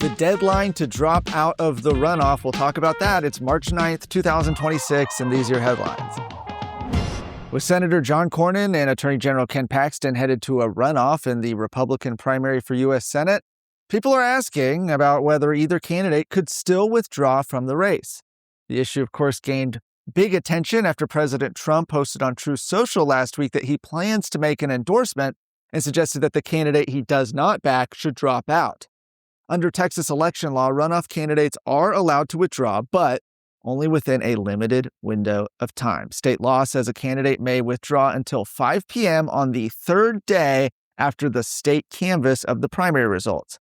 the deadline to drop out of the runoff. We'll talk about that. It's March 9th, 2026, and these are your headlines. With Senator John Cornyn and Attorney General Ken Paxton headed to a runoff in the Republican primary for U.S. Senate, people are asking about whether either candidate could still withdraw from the race. The issue, of course, gained big attention after President Trump posted on Truth Social last week that he plans to make an endorsement and suggested that the candidate he does not back should drop out. Under Texas election law, runoff candidates are allowed to withdraw, but only within a limited window of time. State law says a candidate may withdraw until 5 p.m. on the third day after the state canvass of the primary results.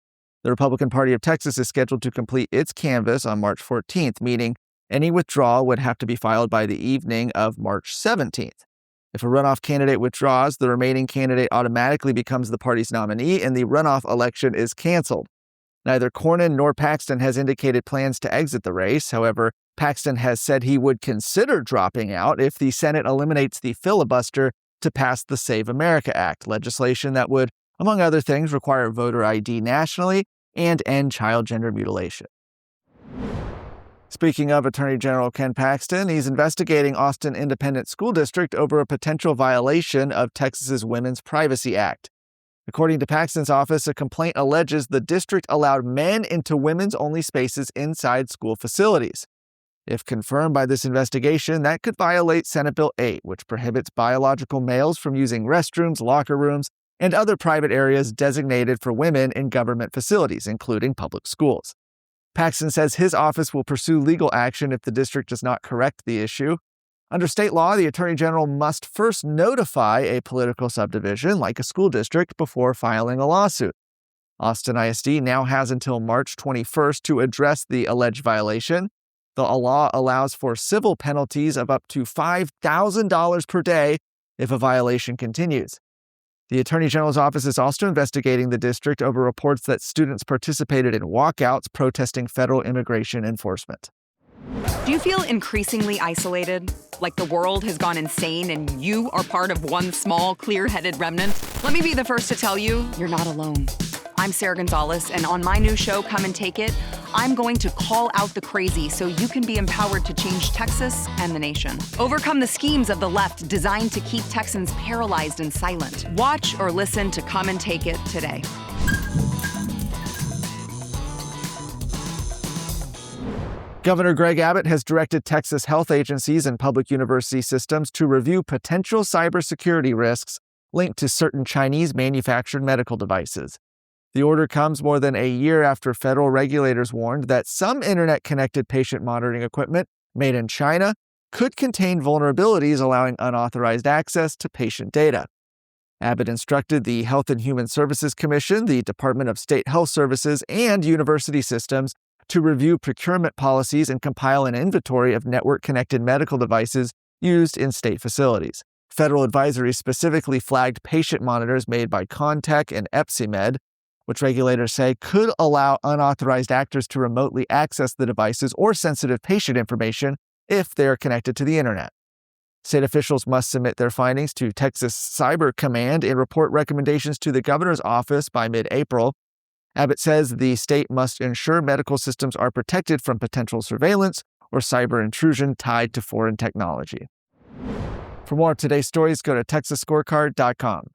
The Republican Party of Texas is scheduled to complete its canvass on March 14th, meaning any withdrawal would have to be filed by the evening of March 17th. If a runoff candidate withdraws, the remaining candidate automatically becomes the party's nominee, and the runoff election is canceled. Neither Cornyn nor Paxton has indicated plans to exit the race. However, Paxton has said he would consider dropping out if the Senate eliminates the filibuster to pass the Save America Act, legislation that would, among other things, require voter ID nationally and end child gender mutilation. Speaking of Attorney General Ken Paxton, he's investigating Austin Independent School District over a potential violation of Texas's Women's Privacy Act. According to Paxton's office, a complaint alleges the district allowed men into women's-only spaces inside school facilities. If confirmed by this investigation, that could violate Senate Bill 8, which prohibits biological males from using restrooms, locker rooms, and other private areas designated for women in government facilities, including public schools. Paxton says his office will pursue legal action if the district does not correct the issue. Under state law, the Attorney General must first notify a political subdivision, like a school district, before filing a lawsuit. Austin ISD now has until March 21st to address the alleged violation. The law allows for civil penalties of up to $5,000 per day if a violation continues. The Attorney General's office is also investigating the district over reports that students participated in walkouts protesting federal immigration enforcement. Do you feel increasingly isolated? Like the world has gone insane and you are part of one small, clear-headed remnant? Let me be the first to tell you, you're not alone. I'm Sarah Gonzalez, and on my new show, Come and Take It, I'm going to call out the crazy so you can be empowered to change Texas and the nation. Overcome the schemes of the left designed to keep Texans paralyzed and silent. Watch or listen to Come and Take It today. Governor Greg Abbott has directed Texas health agencies and public university systems to review potential cybersecurity risks linked to certain Chinese-manufactured medical devices. The order comes more than a year after federal regulators warned that some internet-connected patient monitoring equipment made in China could contain vulnerabilities allowing unauthorized access to patient data. Abbott instructed the Health and Human Services Commission, the Department of State Health Services, and university systems to review procurement policies and compile an inventory of network-connected medical devices used in state facilities. Federal advisories specifically flagged patient monitors made by Contech and EpsiMed, which regulators say could allow unauthorized actors to remotely access the devices or sensitive patient information if they are connected to the internet. State officials must submit their findings to Texas Cyber Command and report recommendations to the governor's office by mid-April. Abbott says the state must ensure medical systems are protected from potential surveillance or cyber intrusion tied to foreign technology. For more of today's stories, go to TexasScorecard.com.